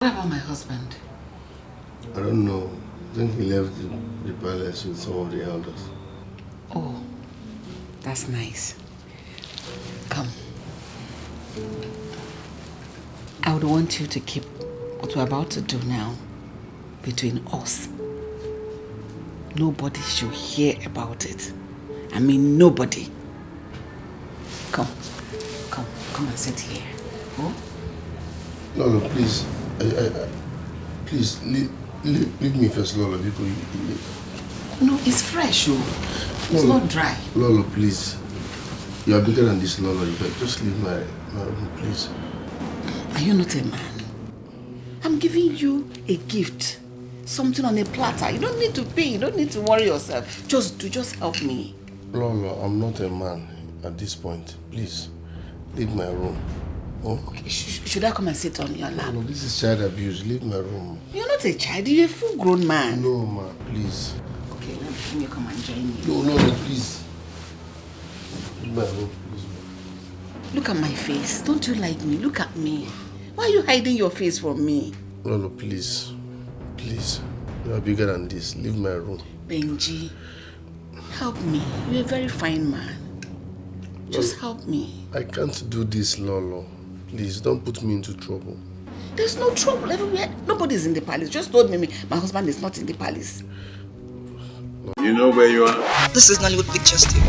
What about my husband? I don't know. I think he left the palace with some of the elders. Oh, that's nice. Come. I would want you to keep what we're about to do now between us. Nobody should hear about it. I mean, nobody. Come and sit here. Oh? Lolo, please. Please, leave me first, Lolo. No, it's fresh, oh. It's not dry. Lolo, please. You are bigger than this, Lolo. You can just leave my room, please. Are you not a man? I'm giving you a gift. Something on a platter. You don't need to pay. You don't need to worry yourself. Just help me. Lolo, I'm not a man at this point. Please, leave my room. Oh? Okay, should I come and sit on your lap? No, this is child abuse. Leave my room. You're not a child. You're a full-grown man. No, ma, please. Okay, let me come and join you. No, please. Leave my room, please. Look at my face. Don't you like me? Look at me. Why are you hiding your face from me? Lolo, please. Please. You are bigger than this. Leave my room. Benji, help me. You're a very fine man. Just help me. I can't do this, Lolo. Please, don't put me into trouble. There's no trouble everywhere. Nobody's in the palace. Just told me my husband is not in the palace. You know where you are? This is Nollywood Pictures TV.